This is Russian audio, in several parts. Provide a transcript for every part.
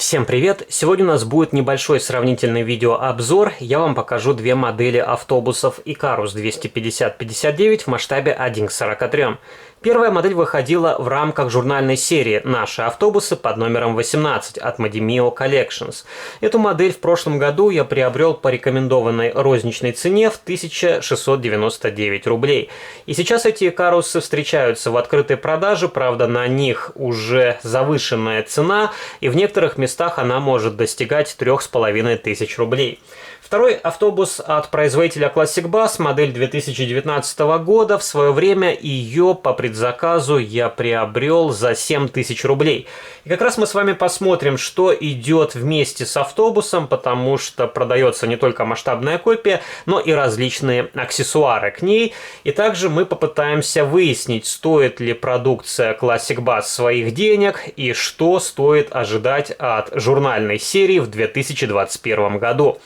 Всем привет! Сегодня у нас будет небольшой сравнительный видеообзор. Я вам покажу две модели автобусов Ikarus 250-59 в масштабе 1 к 43. Первая модель выходила в рамках журнальной серии «Наши автобусы» под номером 18 от Modimio Collections. Эту модель в прошлом году я приобрел по рекомендованной розничной цене в 1699 рублей. И сейчас эти Икарусы встречаются в открытой продаже, правда на них уже завышенная цена, и в некоторых местах она может достигать 3500 рублей. Второй автобус от производителя Classic Bus, модель 2019 года. В свое время ее по предзаказу я приобрел за 7000 рублей. И как раз мы с вами посмотрим, что идет вместе с автобусом, потому что продается не только масштабная копия, но и различные аксессуары к ней. И также мы попытаемся выяснить, стоит ли продукция Classic Bus своих денег и что стоит ожидать от журнальной серии в 2021 году.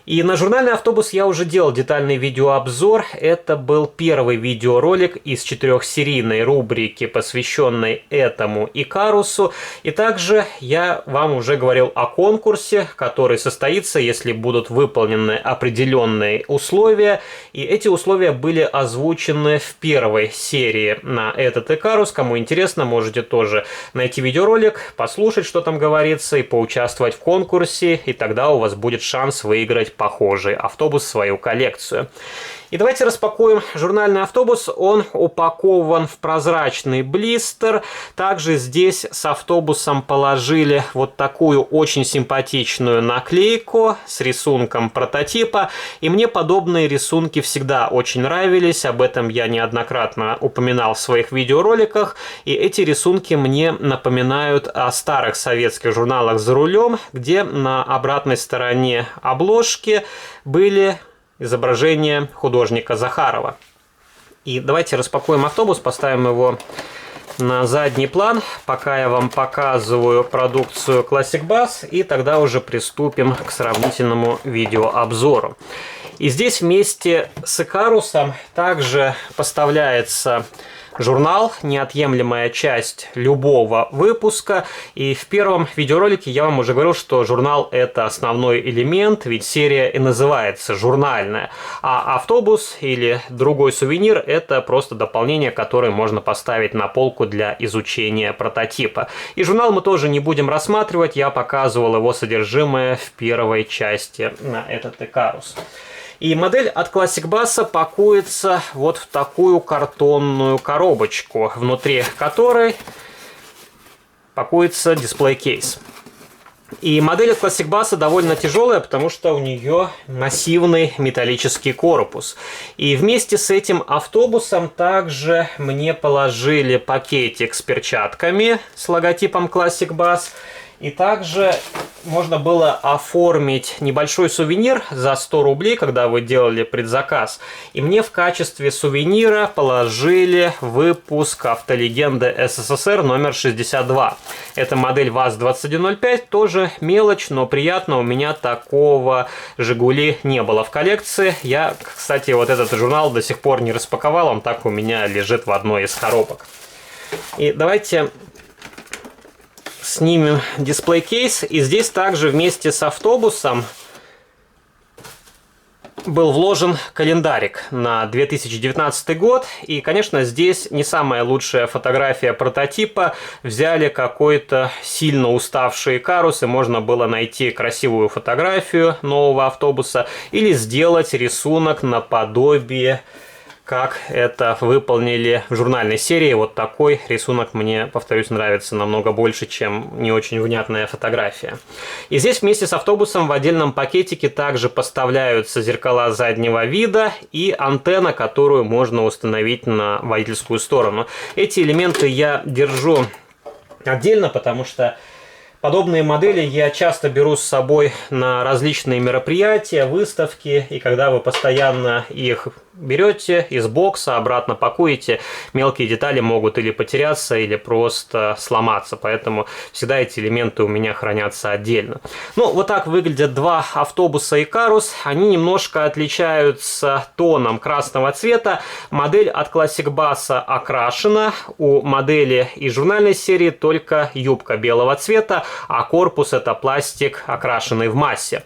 И на журнальный автобус я уже делал детальный видеообзор. Это был первый видеоролик из 4-серийной рубрики, посвященной этому Икарусу. И также я вам уже говорил о конкурсе, который состоится, если будут выполнены определенные условия. И эти условия были озвучены в первой серии на этот Икарус. Кому интересно, можете тоже найти видеоролик, послушать, что там говорится, и поучаствовать в конкурсе. И тогда у вас будет шанс выиграть похожий автобус в свою коллекцию. И давайте распакуем журнальный автобус. Он упакован в прозрачный блистер. Также здесь с автобусом положили вот такую очень симпатичную наклейку с рисунком прототипа. И мне подобные рисунки всегда очень нравились. Об этом я неоднократно упоминал в своих видеороликах. И эти рисунки мне напоминают о старых советских журналах «За рулем», где на обратной стороне обложки были изображение художника Захарова. И давайте распакуем автобус, поставим его на задний план, пока я вам показываю продукцию Classic Bus, и тогда уже приступим к сравнительному видеообзору. И здесь вместе с Икарусом также поставляется журнал, неотъемлемая часть любого выпуска. И в первом видеоролике я вам уже говорил, что журнал — это основной элемент, ведь серия и называется журнальная. А автобус или другой сувенир — это просто дополнение, которое можно поставить на полку для изучения прототипа. И журнал мы тоже не будем рассматривать, я показывал его содержимое в первой части на этот Икарус. И модель от Classic Bus пакуется вот в такую картонную коробочку, внутри которой пакуется дисплей-кейс. И модель от Classic Bus довольно тяжелая, потому что у нее массивный металлический корпус. И вместе с этим автобусом также мне положили пакетик с перчатками с логотипом Classic Bus. И также можно было оформить небольшой сувенир за 100 рублей, когда вы делали предзаказ. И мне в качестве сувенира положили выпуск «Автолегенды СССР» номер 62. Это модель ВАЗ-2105, тоже мелочь, но приятно. У меня такого «Жигули» не было в коллекции. Я, кстати, вот этот журнал до сих пор не распаковал, он так у меня лежит в одной из коробок. И давайте снимем дисплей-кейс, и здесь также вместе с автобусом был вложен календарик на 2019 год. И, конечно, здесь не самая лучшая фотография прототипа. Взяли какой-то сильно уставший Икарус, и можно было найти красивую фотографию нового автобуса или сделать рисунок наподобие, как это выполнили в журнальной серии. Вот такой рисунок мне, повторюсь, нравится намного больше, чем не очень внятная фотография. И здесь вместе с автобусом в отдельном пакетике также поставляются зеркала заднего вида и антенна, которую можно установить на водительскую сторону. Эти элементы я держу отдельно, потому что подобные модели я часто беру с собой на различные мероприятия, выставки, и когда вы постоянно их берете из бокса, обратно пакуете, мелкие детали могут или потеряться, или просто сломаться, поэтому всегда эти элементы у меня хранятся отдельно. Ну, вот так выглядят два автобуса Икарус. Они немножко отличаются тоном красного цвета. Модель от Classic Bus окрашена, у модели из журнальной серии только юбка белого цвета, а корпус это пластик, окрашенный в массе.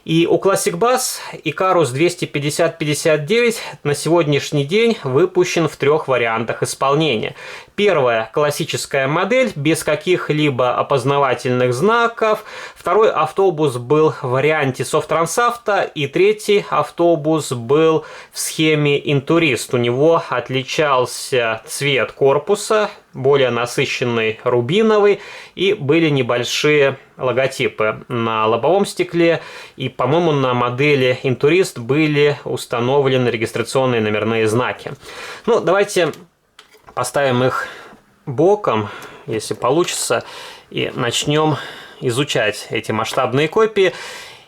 И у Classic Bus Ikarus 250-59 на сегодняшний день выпущен в трех вариантах исполнения. Первая классическая модель без каких-либо опознавательных знаков. Второй автобус был в варианте Softtransavto. И третий автобус был в схеме Intourist. У него отличался цвет корпуса, более насыщенный рубиновый, и были небольшие логотипы на лобовом стекле, и, по-моему, на модели Intourist были установлены регистрационные номерные знаки. Ну, давайте поставим их боком, если получится, и начнем изучать эти масштабные копии.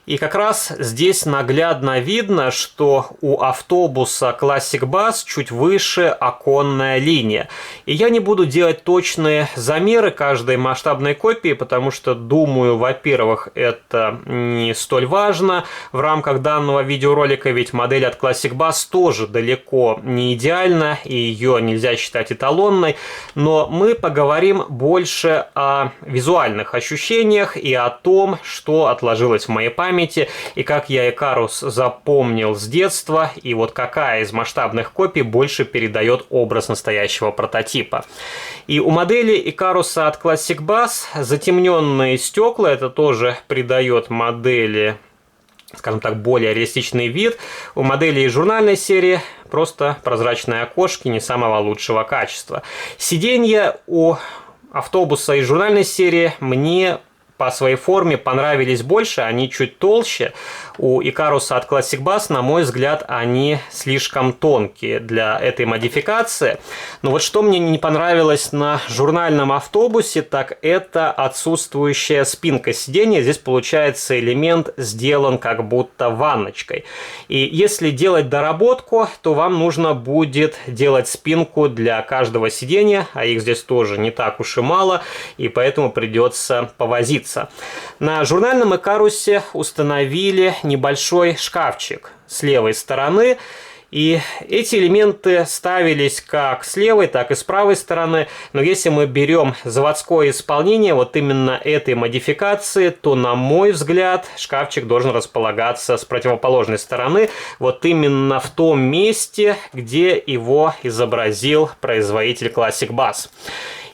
И как раз здесь наглядно видно, что у автобуса Classic Bus чуть выше оконная линия. И я не буду делать точные замеры каждой масштабной копии, потому что, думаю, во-первых, это не столь важно в рамках данного видеоролика, ведь модель от Classic Bus тоже далеко не идеальна, и ее нельзя считать эталонной. Но мы поговорим больше о визуальных ощущениях и о том, что отложилось в моей памяти, и как я Ikarus запомнил с детства, и вот какая из масштабных копий больше передает образ настоящего прототипа. И у модели Ikarus от Classic Bus затемненные стекла, это тоже придает модели, скажем так, более реалистичный вид. У модели из журнальной серии просто прозрачные окошки не самого лучшего качества. Сиденья у автобуса из журнальной серии мне по своей форме понравились больше, они чуть толще. У Ikarus от Classic Bus, на мой взгляд, они слишком тонкие для этой модификации. Но вот что мне не понравилось на журнальном автобусе, так это отсутствующая спинка сиденья. Здесь получается элемент сделан как будто ванночкой. И если делать доработку, то вам нужно будет делать спинку для каждого сиденья, а их здесь тоже не так уж и мало, и поэтому придется повозиться. На журнальном Ikarus установили небольшой шкафчик с левой стороны, и эти элементы ставились как с левой, так и с правой стороны. Но если мы берем заводское исполнение вот именно этой модификации, то, на мой взгляд, шкафчик должен располагаться с противоположной стороны, вот именно в том месте, где его изобразил производитель Classic Bus.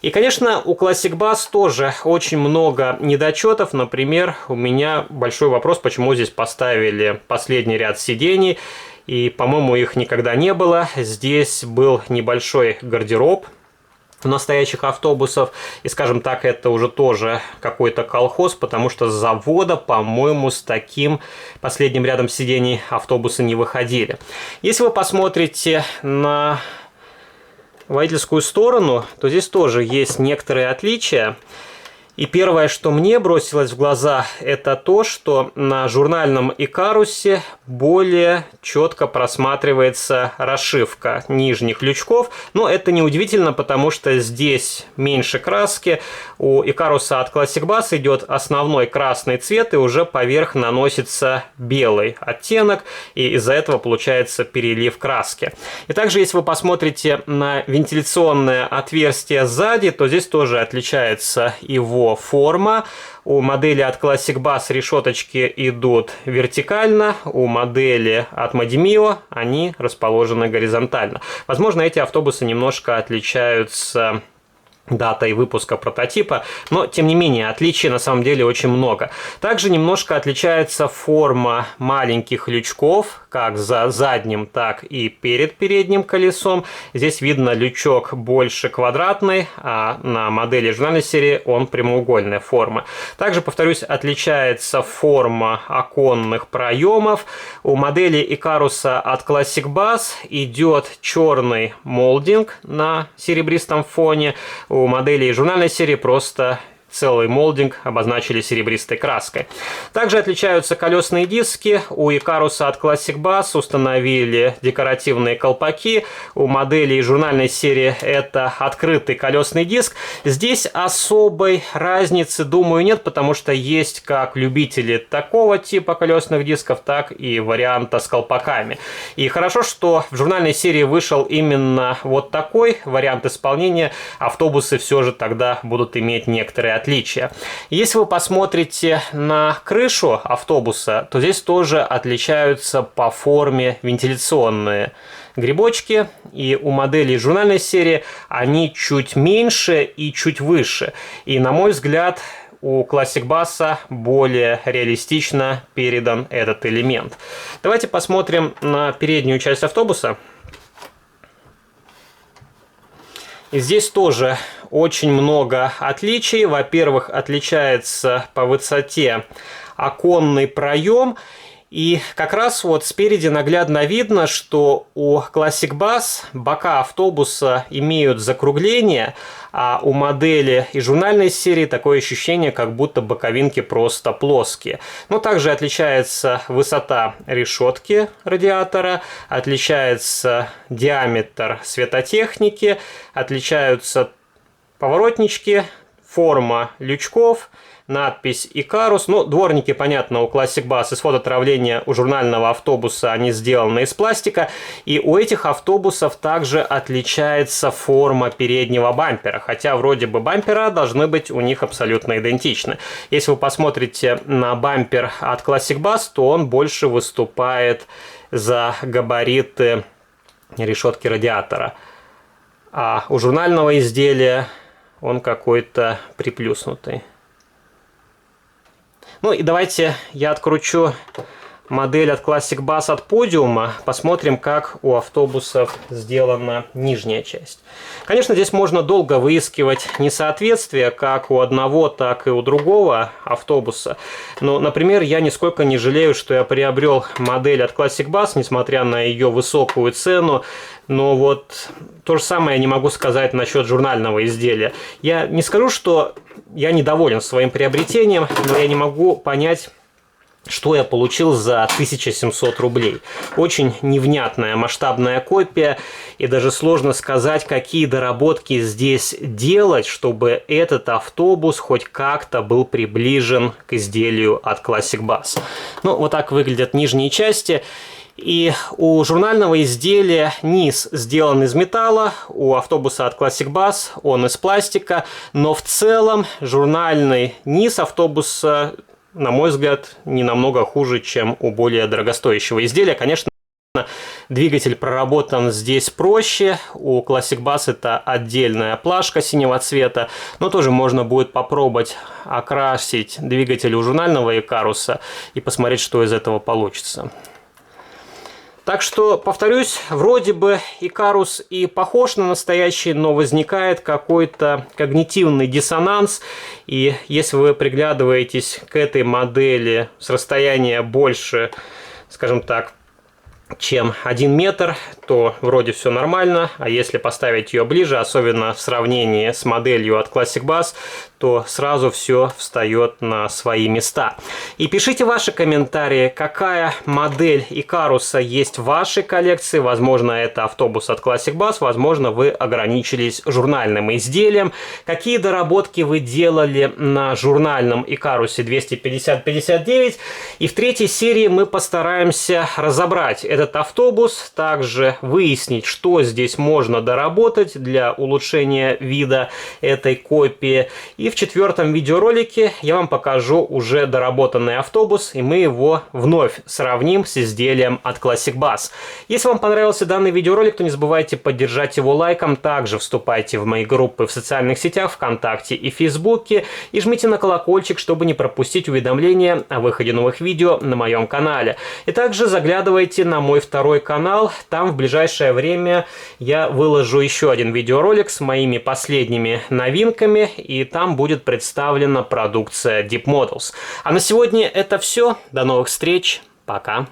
И, конечно, у Classic Bus тоже очень много недочетов. Например, у меня большой вопрос, почему здесь поставили последний ряд сидений. И, по-моему, их никогда не было. Здесь был небольшой гардероб у настоящих автобусов. И, скажем так, это уже тоже какой-то колхоз, потому что с завода, по-моему, с таким последним рядом сидений автобусы не выходили. Если вы посмотрите на водительскую сторону, то здесь тоже есть некоторые отличия. И первое, что мне бросилось в глаза, это то, что на журнальном Ikarus более четко просматривается расшивка нижних лючков. Но это не удивительно, потому что здесь меньше краски. У Ikarus от Classic Bus идет основной красный цвет, и уже поверх наносится белый оттенок, и из-за этого получается перелив краски. И также, если вы посмотрите на вентиляционное отверстие сзади, то здесь тоже отличается его форма. У модели от Classic Bus решеточки идут вертикально, у модели от Modimio они расположены горизонтально. Возможно, эти автобусы немножко отличаются датой выпуска прототипа, но тем не менее отличий на самом деле очень много. Также немножко отличается форма маленьких лючков, как за задним, так и перед передним колесом. Здесь видно лючок больше квадратный, а на модели журнальной серии он прямоугольная форма. Также, повторюсь, отличается форма оконных проемов. У модели Ikarus от Classic Bus идет черный молдинг на серебристом фоне. У моделей журнальной серии просто целый молдинг обозначили серебристой краской. Также отличаются колесные диски. У Икаруса от Classic Bass установили декоративные колпаки. У моделей журнальной серии это открытый колесный диск. Здесь особой разницы, думаю, нет, потому что есть как любители такого типа колесных дисков, так и варианта с колпаками. И хорошо, что в журнальной серии вышел именно вот такой вариант исполнения. Автобусы все же тогда будут иметь некоторые отличия. Если вы посмотрите на крышу автобуса, то здесь тоже отличаются по форме вентиляционные грибочки, и у моделей журнальной серии они чуть меньше и чуть выше. И, на мой взгляд, у Classic Bass более реалистично передан этот элемент. Давайте посмотрим на переднюю часть автобуса. И здесь тоже очень много отличий. Во-первых, отличается по высоте оконный проем. И как раз вот спереди наглядно видно, что у Classic Bass бока автобуса имеют закругление, а у модели и журнальной серии такое ощущение, как будто боковинки просто плоские. Но также отличается высота решетки радиатора, отличается диаметр светотехники, отличаются поворотнички, форма лючков, надпись Икарус. Ну, дворники, понятно, у Classic Bass из фототравления у журнального автобуса они сделаны из пластика. И у этих автобусов также отличается форма переднего бампера. Хотя вроде бы бампера должны быть у них абсолютно идентичны. Если вы посмотрите на бампер от Classic Bass, то он больше выступает за габариты решетки радиатора. А у журнального изделия он какой-то приплюснутый. Ну и давайте я откручу модель от Classic Bass от подиума. Посмотрим, как у автобусов сделана нижняя часть. Конечно, здесь можно долго выискивать несоответствия как у одного, так и у другого автобуса. Но, например, я нисколько не жалею, что я приобрел модель от Classic Bass, несмотря на ее высокую цену. Но вот то же самое я не могу сказать насчет журнального изделия. Я не скажу, что я недоволен своим приобретением, но я не могу понять, что я получил за 1700 рублей. Очень невнятная масштабная копия, и даже сложно сказать, какие доработки здесь делать, чтобы этот автобус хоть как-то был приближен к изделию от Classic Bass. Ну, вот так выглядят нижние части. И у журнального изделия низ сделан из металла, у автобуса от Classic Bass он из пластика, но в целом журнальный низ автобуса, на мой взгляд, не намного хуже, чем у более дорогостоящего изделия. Конечно, двигатель проработан здесь проще, у Classic Bass это отдельная плашка синего цвета, но тоже можно будет попробовать окрасить двигатель у журнального Икаруса и посмотреть, что из этого получится. Так что, повторюсь, вроде бы Икарус и похож на настоящий, но возникает какой-то когнитивный диссонанс. И если вы приглядываетесь к этой модели с расстояния больше, скажем так, чем 1 метр, то вроде все нормально, а если поставить ее ближе, особенно в сравнении с моделью от Classic Bass, то сразу все встает на свои места. И пишите ваши комментарии, какая модель Икаруса есть в вашей коллекции. Возможно, это автобус от Classic Bass, возможно, вы ограничились журнальным изделием. Какие доработки вы делали на журнальном Икарусе 250-59. И в третьей серии мы постараемся разобрать этот автобус, также выяснить, что здесь можно доработать для улучшения вида этой копии. И в четвертом видеоролике я вам покажу уже доработанный автобус, и мы его вновь сравним с изделием от Classic Bass. Если вам понравился данный видеоролик, то не забывайте поддержать его лайком. Также вступайте в мои группы в социальных сетях, ВКонтакте и Фейсбуке, и жмите на колокольчик, чтобы не пропустить уведомления о выходе новых видео на моем канале. И также заглядывайте на мой второй канал. Там в ближайшее время я выложу еще один видеоролик с моими последними новинками, и там будет представлена продукция Deep Models. А на сегодня это все. До новых встреч. Пока.